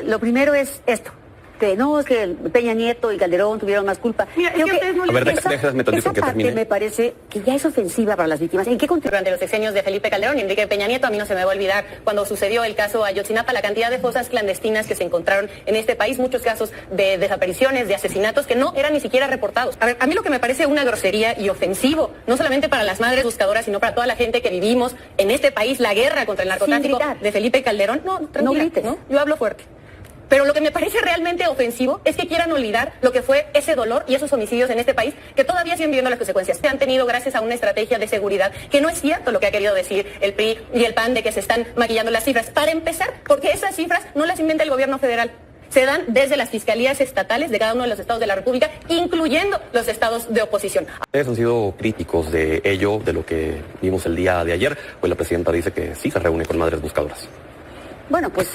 lo primero es esto. Que no, es que Peña Nieto y Calderón tuvieron más culpa. Mira, es que ustedes no esa parte me parece que ya es ofensiva para las víctimas. ¿En qué contexto? Durante los sexenios de Felipe Calderón y Enrique Peña Nieto, a mí no se me va a olvidar cuando sucedió el caso Ayotzinapa, la cantidad de fosas clandestinas que se encontraron en este país, muchos casos de desapariciones, de asesinatos que no eran ni siquiera reportados. A ver, a mí lo que me parece una grosería y ofensivo, no solamente para las madres buscadoras, sino para toda la gente que vivimos en este país, la guerra contra el narcotráfico de Felipe Calderón. No, tranquila, no grites, ¿no? Yo hablo fuerte. Pero lo que me parece realmente ofensivo es que quieran olvidar lo que fue ese dolor y esos homicidios en este país, que todavía siguen viviendo las consecuencias. Se han tenido gracias a una estrategia de seguridad, que no es cierto lo que ha querido decir el PRI y el PAN de que se están maquillando las cifras. Para empezar, porque esas cifras no las inventa el gobierno federal. Se dan desde las fiscalías estatales de cada uno de los estados de la República, incluyendo los estados de oposición. Ustedes han sido críticos de ello, de lo que vimos el día de ayer. Pues la presidenta dice que sí se reúne con madres buscadoras. Bueno, pues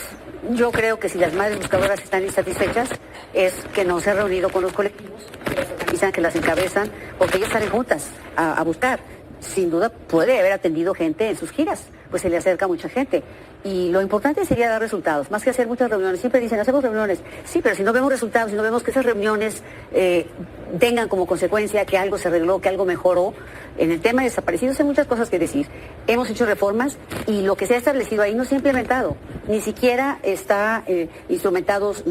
yo creo que si las madres buscadoras están insatisfechas es que no se ha reunido con los colectivos, que las organizan, que las encabezan, porque ellas salen juntas a buscar. Sin duda puede haber atendido gente en sus giras, pues se le acerca mucha gente. Y lo importante sería dar resultados, más que hacer muchas reuniones. Siempre dicen, hacemos reuniones. Sí, pero si no vemos resultados, si no vemos que esas reuniones tengan como consecuencia que algo se arregló, que algo mejoró. En el tema de desaparecidos hay muchas cosas que decir. Hemos hecho reformas y lo que se ha establecido ahí no se ha implementado. Ni siquiera está instrumentados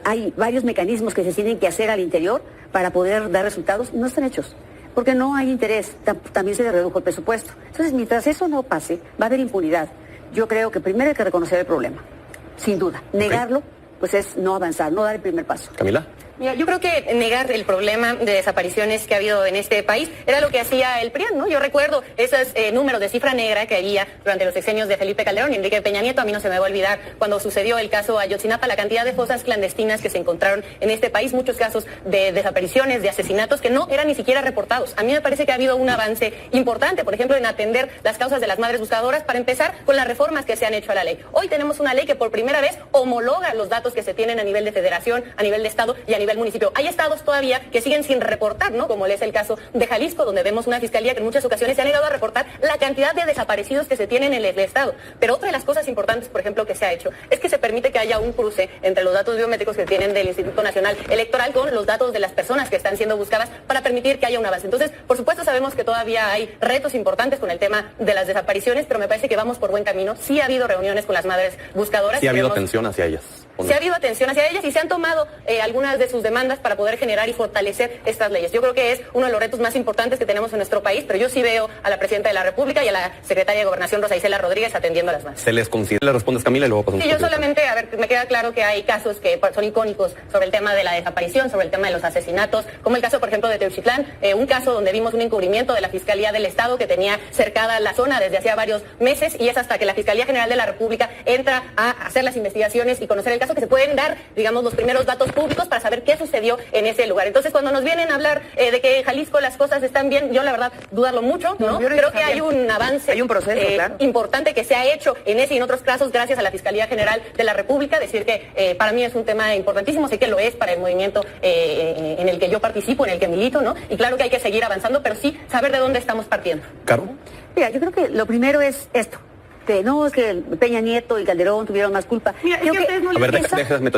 hay varios mecanismos que se tienen que hacer al interior para poder dar resultados. No están hechos, porque no hay interés. También se le redujo el presupuesto. Entonces, mientras eso no pase, va a haber impunidad. Yo creo que primero hay que reconocer el problema, sin duda. Negarlo, pues es no avanzar, no dar el primer paso. Camila. Mira, yo creo que negar el problema de desapariciones que ha habido en este país era lo que hacía el PRIAN, ¿no? Yo recuerdo esos números de cifra negra que había durante los sexenios de Felipe Calderón y Enrique Peña Nieto. A mí no se me va a olvidar cuando sucedió el caso Ayotzinapa, la cantidad de fosas clandestinas que se encontraron en este país, muchos casos de desapariciones, de asesinatos que no eran ni siquiera reportados. A mí me parece que ha habido un avance importante, por ejemplo, en atender las causas de las madres buscadoras, para empezar con las reformas que se han hecho a la ley. Hoy tenemos una ley que por primera vez homologa los datos que se tienen a nivel de federación, a nivel de estado y a nivel municipio. Hay estados todavía que siguen sin reportar, ¿no? Como es el caso de Jalisco, donde vemos una fiscalía que en muchas ocasiones se ha negado a reportar la cantidad de desaparecidos que se tienen en el estado. Pero otra de las cosas importantes, por ejemplo, que se ha hecho, es que se permite que haya un cruce entre los datos biométricos que tienen del Instituto Nacional Electoral con los datos de las personas que están siendo buscadas para permitir que haya un avance. Entonces, por supuesto, sabemos que todavía hay retos importantes con el tema de las desapariciones, pero me parece que vamos por buen camino. Sí ha habido reuniones con las madres buscadoras. Sí ha habido atención hacia ellas. Se ha habido atención hacia ellas y se han tomado algunas de sus demandas para poder generar y fortalecer estas leyes. Yo creo que es uno de los retos más importantes que tenemos en nuestro país, pero yo sí veo a la Presidenta de la República y a la Secretaria de Gobernación, Rosa Isela Rodríguez, atendiendo a las madres. ¿Se les considera? Le respondes, Camila, y luego pasamos. Sí, yo solamente, a ver, me queda claro que hay casos que son icónicos sobre el tema de la desaparición, sobre el tema de los asesinatos, como el caso, por ejemplo, de Teuchitlán, un caso donde vimos un encubrimiento de la Fiscalía del Estado que tenía cercada la zona desde hacía varios meses, y es hasta que la Fiscalía General de la República entra a hacer las investigaciones y conocer el caso que se pueden dar, digamos, los primeros datos públicos para saber qué sucedió en ese lugar. Entonces, cuando nos vienen a hablar de que en Jalisco las cosas están bien, yo la verdad dudarlo mucho, ¿no? Creo que hay un avance, hay un proceso, claro, importante que se ha hecho en ese y en otros casos gracias a la Fiscalía General de la República. Decir que para mí es un tema importantísimo, sé que lo es para el movimiento en el que yo participo, en el que milito, ¿no? Y claro que hay que seguir avanzando, pero sí saber de dónde estamos partiendo. ¿Caro? Mira, yo creo que lo primero es esto. No, es que Peña Nieto y Calderón tuvieron más culpa. Mira, es que ustedes no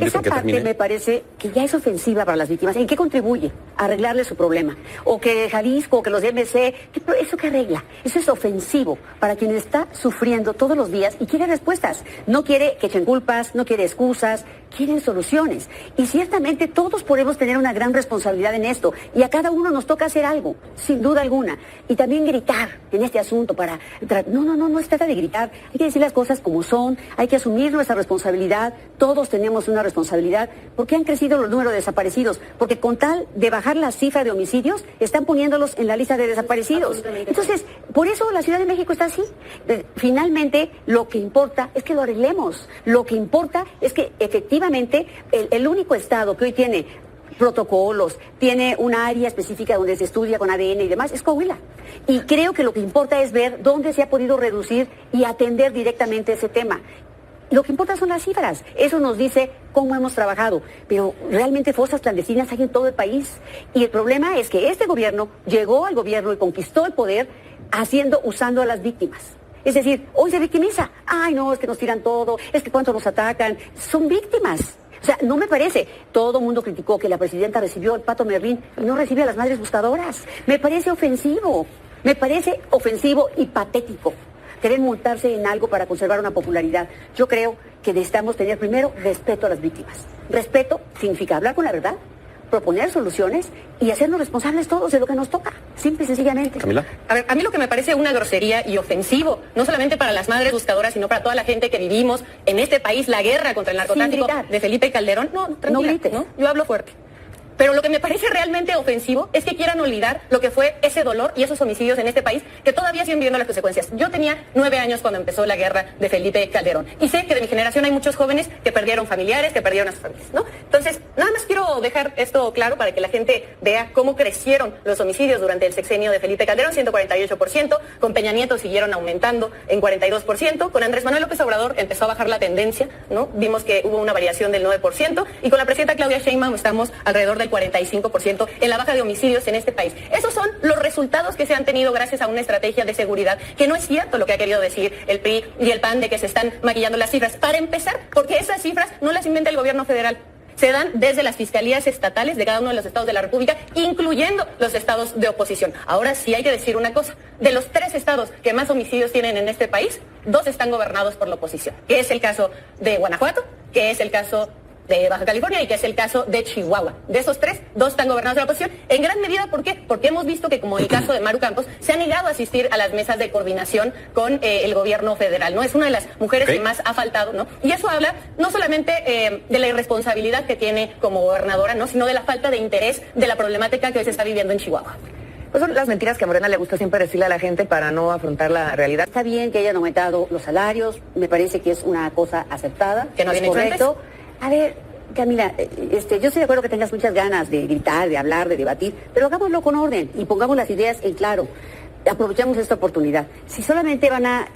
esa parte me parece que ya es ofensiva para las víctimas. ¿En qué contribuye? A arreglarle su problema. O que Jalisco, o que los de MC, ¿eso qué arregla? Eso es ofensivo para quien está sufriendo todos los días y quiere respuestas. No quiere que echen culpas, no quiere excusas, quieren soluciones. Y ciertamente todos podemos tener una gran responsabilidad en esto. Y a cada uno nos toca hacer algo, sin duda alguna. Y también gritar en este asunto para... No se trata de gritar. Hay que decir las cosas como son, hay que asumir nuestra responsabilidad, todos tenemos una responsabilidad. ¿Por qué han crecido los números de desaparecidos? Porque con tal de bajar la cifra de homicidios, están poniéndolos en la lista de desaparecidos. Entonces, por eso la Ciudad de México está así. Finalmente, lo que importa es que lo arreglemos. Lo que importa es que efectivamente el único estado que hoy tiene protocolos, tiene una área específica donde se estudia con ADN y demás, es Coahuila. Y creo que lo que importa es ver dónde se ha podido reducir y atender directamente ese tema. Lo que importa son las cifras, eso nos dice cómo hemos trabajado, pero realmente fosas clandestinas hay en todo el país. Y el problema es que este gobierno llegó al gobierno y conquistó el poder usando a las víctimas. Es decir, hoy se victimiza. Ay, no, es que nos tiran todo, es que cuánto nos atacan. Son víctimas. O sea, no me parece. Todo el mundo criticó que la presidenta recibió el Pato Merlín y no recibe a las madres buscadoras. Me parece ofensivo. Me parece ofensivo y patético. Quieren montarse en algo para conservar una popularidad. Yo creo que necesitamos tener primero respeto a las víctimas. Respeto significa hablar con la verdad, proponer soluciones y hacernos responsables todos de lo que nos toca, simple y sencillamente. Camila. A ver, a mí lo que me parece una grosería y ofensivo, no solamente para las madres buscadoras, sino para toda la gente que vivimos en este país, la guerra contra el narcotráfico de Felipe Calderón. No, tranquila, no grites. ¿no? Yo hablo fuerte. Pero lo que me parece realmente ofensivo es que quieran olvidar lo que fue ese dolor y esos homicidios en este país que todavía siguen viviendo las consecuencias. Yo tenía 9 años cuando empezó la guerra de Felipe Calderón y sé que de mi generación hay muchos jóvenes que perdieron familiares, que perdieron a sus familias, ¿no? Entonces, nada más quiero dejar esto claro para que la gente vea cómo crecieron los homicidios durante el sexenio de Felipe Calderón, 148%, con Peña Nieto siguieron aumentando en 42%, con Andrés Manuel López Obrador empezó a bajar la tendencia, ¿no? Vimos que hubo una variación del 9% y con la presidenta Claudia Sheinbaum estamos alrededor del 45% en la baja de homicidios en este país. Esos son los resultados que se han tenido gracias a una estrategia de seguridad, que no es cierto lo que ha querido decir el PRI y el PAN de que se están maquillando las cifras. Para empezar, porque esas cifras no las inventa el gobierno federal. Se dan desde las fiscalías estatales de cada uno de los estados de la República, incluyendo los estados de oposición. Ahora sí hay que decir una cosa. De los 3 estados que más homicidios tienen en este país, 2 están gobernados por la oposición, que es el caso de Guanajuato, que es el caso de Baja California y que es el caso de Chihuahua. De esos 3, 2 están gobernados por la oposición. En gran medida, ¿por qué? Porque hemos visto que, como en el caso de Maru Campos, se ha negado a asistir a las mesas de coordinación con el gobierno federal, ¿no? Es una de las mujeres que más ha faltado, ¿no? Y eso habla no solamente de la irresponsabilidad que tiene como gobernadora, ¿no? Sino de la falta de interés de la problemática que hoy se está viviendo en Chihuahua. Pues son las mentiras que a Morena le gusta siempre decirle a la gente para no afrontar la realidad. Está bien que hayan aumentado los salarios, me parece que es una cosa aceptada. Que no viene correcto. A ver, Camila, yo estoy de acuerdo que tengas muchas ganas de gritar, de hablar, de debatir, pero hagámoslo con orden y pongamos las ideas en claro. Aprovechemos esta oportunidad. Si solamente van a...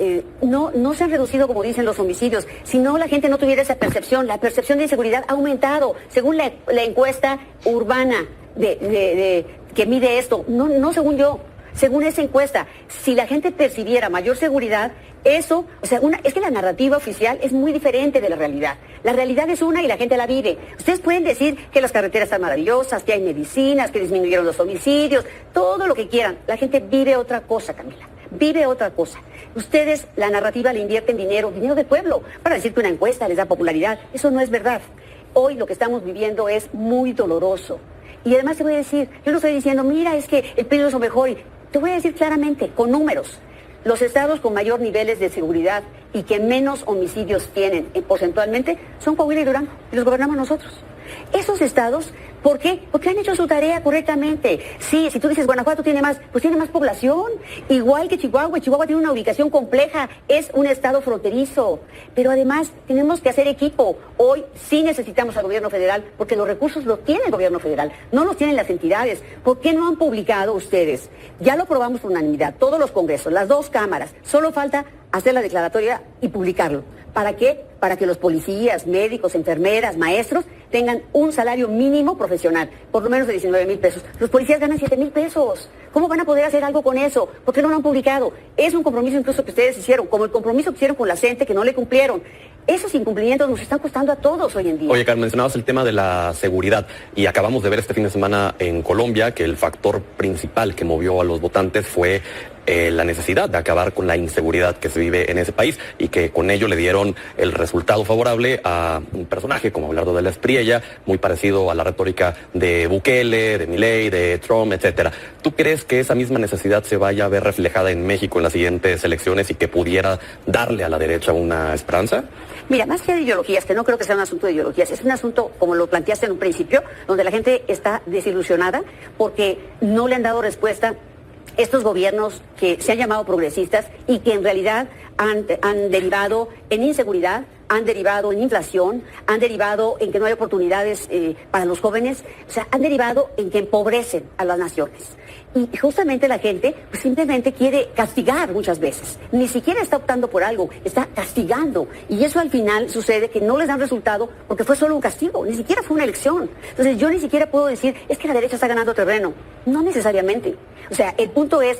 no se han reducido, como dicen, los homicidios. Si no, la gente no tuviera esa percepción. La percepción de inseguridad ha aumentado. Según la encuesta urbana que mide esto, no según yo, según esa encuesta, si la gente percibiera mayor seguridad, eso, o sea, es que la narrativa oficial es muy diferente de la realidad. La realidad es una y la gente la vive. Ustedes pueden decir que las carreteras están maravillosas, que hay medicinas, que disminuyeron los homicidios, todo lo que quieran. La gente vive otra cosa, Camila. Vive otra cosa. Ustedes, la narrativa le invierten dinero del pueblo, para decir que una encuesta les da popularidad. Eso no es verdad. Hoy lo que estamos viviendo es muy doloroso. Y además te voy a decir, yo no estoy diciendo, mira, es que el PRI es lo mejor. Te voy a decir claramente, con números. Los estados con mayor niveles de seguridad y que menos homicidios tienen porcentualmente son Coahuila y Durango, y los gobernamos nosotros. Esos estados, ¿por qué? Porque han hecho su tarea correctamente. Sí, si tú dices Guanajuato tiene más, pues tiene más población, igual que Chihuahua. Chihuahua tiene una ubicación compleja, es un estado fronterizo. Pero además tenemos que hacer equipo. Hoy sí necesitamos al gobierno federal, porque los recursos los tiene el gobierno federal, no los tienen las entidades. ¿Por qué no han publicado ustedes? Ya lo aprobamos por unanimidad, todos los congresos, las 2 cámaras. Solo falta hacer la declaratoria y publicarlo. ¿Para qué? Para que los policías, médicos, enfermeras, maestros tengan un salario mínimo profesional, por lo menos de 19,000 pesos. Los policías ganan 7,000 pesos. ¿Cómo van a poder hacer algo con eso? ¿Por qué no lo han publicado? Es un compromiso incluso que ustedes hicieron, como el compromiso que hicieron con la CENTE, que no le cumplieron. Esos incumplimientos nos están costando a todos hoy en día. Oye, Carmen, mencionabas el tema de la seguridad y acabamos de ver este fin de semana en Colombia que el factor principal que movió a los votantes fue la necesidad de acabar con la inseguridad que se vive en ese país y que con ello le dieron el resultado favorable a un personaje como Abelardo de la Espriella, muy parecido a la retórica de Bukele, de Milei, de Trump, etcétera. ¿Tú crees que esa misma necesidad se vaya a ver reflejada en México en las siguientes elecciones y que pudiera darle a la derecha una esperanza? Mira, más que de ideologías, que no creo que sea un asunto de ideologías, es un asunto, como lo planteaste en un principio, donde la gente está desilusionada porque no le han dado respuesta estos gobiernos que se han llamado progresistas y que en realidad han derivado en inseguridad, han derivado en inflación, han derivado en que no hay oportunidades para los jóvenes, o sea, han derivado en que empobrecen a las naciones. Y justamente la gente pues, simplemente quiere castigar muchas veces. Ni siquiera está optando por algo, está castigando. Y eso al final sucede que no les dan resultado porque fue solo un castigo, ni siquiera fue una elección. Entonces yo ni siquiera puedo decir, es que la derecha está ganando terreno. No necesariamente. O sea, el punto es,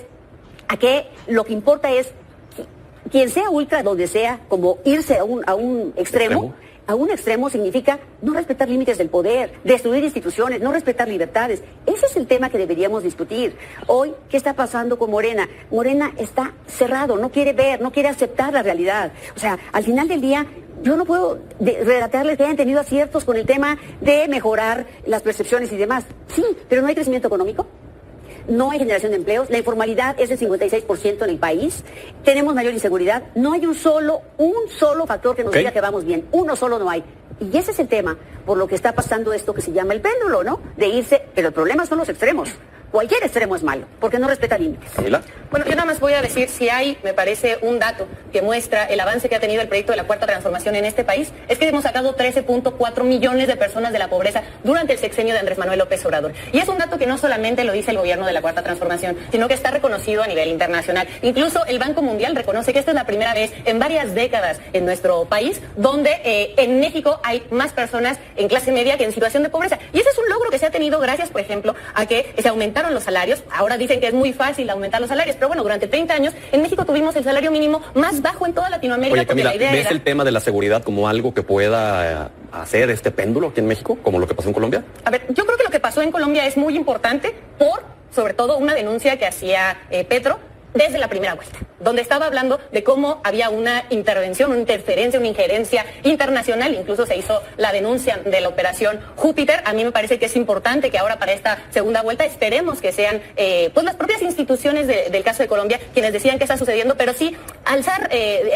a que lo que importa es quien sea ultra donde sea, como irse a un extremo. A un extremo significa no respetar límites del poder, destruir instituciones, no respetar libertades. Ese es el tema que deberíamos discutir. Hoy, ¿qué está pasando con Morena? Morena está cerrado, no quiere ver, no quiere aceptar la realidad. O sea, al final del día, yo no puedo relatarles que hayan tenido aciertos con el tema de mejorar las percepciones y demás. Sí, pero no hay crecimiento económico. No hay generación de empleos, la informalidad es del 56% en el país, tenemos mayor inseguridad, no hay un solo factor que nos diga que vamos bien, uno solo no hay. Y ese es el tema por lo que está pasando esto que se llama el péndulo, ¿no? De irse, pero el problema son los extremos. Cualquier extremo es malo, porque no respeta límites. ¿Camila? Bueno, yo nada más voy a decir, si hay, me parece, un dato que muestra el avance que ha tenido el proyecto de la Cuarta Transformación en este país, es que hemos sacado 13.4 millones de personas de la pobreza durante el sexenio de Andrés Manuel López Obrador. Y es un dato que no solamente lo dice el gobierno de la Cuarta Transformación, sino que está reconocido a nivel internacional. Incluso el Banco Mundial reconoce que esta es la primera vez en varias décadas en nuestro país donde en México hay más personas en clase media que en situación de pobreza. Y ese es un logro que se ha tenido gracias, por ejemplo, a que se aumentaron los salarios. Ahora dicen que es muy fácil aumentar los salarios, pero bueno, durante 30 años en México tuvimos el salario mínimo más bajo en toda Latinoamérica. Oye, Camila, porque la idea ¿ves era... el tema de la seguridad como algo que pueda hacer este péndulo aquí en México, como lo que pasó en Colombia? A ver, yo creo que lo que pasó en Colombia es muy importante por, sobre todo, una denuncia que hacía Petro desde la primera vuelta, donde estaba hablando de cómo había una intervención, una interferencia, una injerencia internacional. Incluso se hizo la denuncia de la operación Júpiter. A mí me parece que es importante que ahora para esta segunda vuelta esperemos que sean pues las propias instituciones del caso de Colombia quienes decidan qué está sucediendo, pero sí alzar,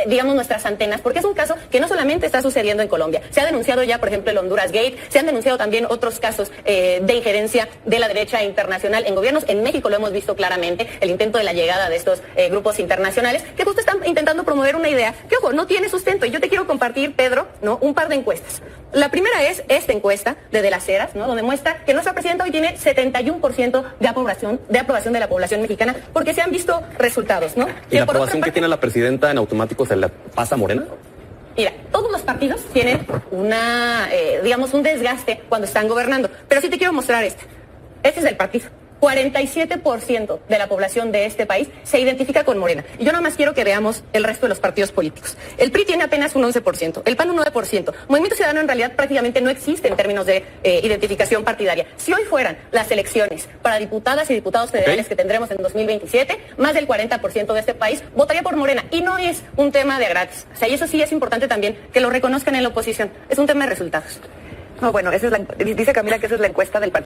digamos, nuestras antenas, porque es un caso que no solamente está sucediendo en Colombia. Se ha denunciado ya, por ejemplo, el Honduras Gate, se han denunciado también otros casos de injerencia de la derecha internacional en gobiernos. En México lo hemos visto claramente, el intento de la llegada de estos grupos internacionales que justo están intentando promover una idea que, ojo, no tiene sustento. Y yo te quiero compartir, Pedro, ¿no?, un par de encuestas. La primera es esta encuesta de Las Heras, ¿no?, donde muestra que nuestra presidenta hoy tiene 71% de aprobación de la población mexicana, porque se han visto resultados, ¿no? ¿Y la aprobación que tiene la presidenta en automático se la pasa a Morena? Mira, todos los partidos tienen digamos, un desgaste cuando están gobernando. Pero sí te quiero mostrar esta. Este es el partido. 47% de la población de este país se identifica con Morena. Y yo nada más quiero que veamos el resto de los partidos políticos. El PRI tiene apenas un 11%, el PAN un 9%. Movimiento Ciudadano en realidad prácticamente no existe en términos de identificación partidaria. Si hoy fueran las elecciones para diputadas y diputados federales que tendremos en 2027, más del 40% de este país votaría por Morena. Y no es un tema de gratis. O sea, y eso sí es importante también que lo reconozcan en la oposición. Es un tema de resultados. No, bueno, dice Camila que esa es la encuesta del partido.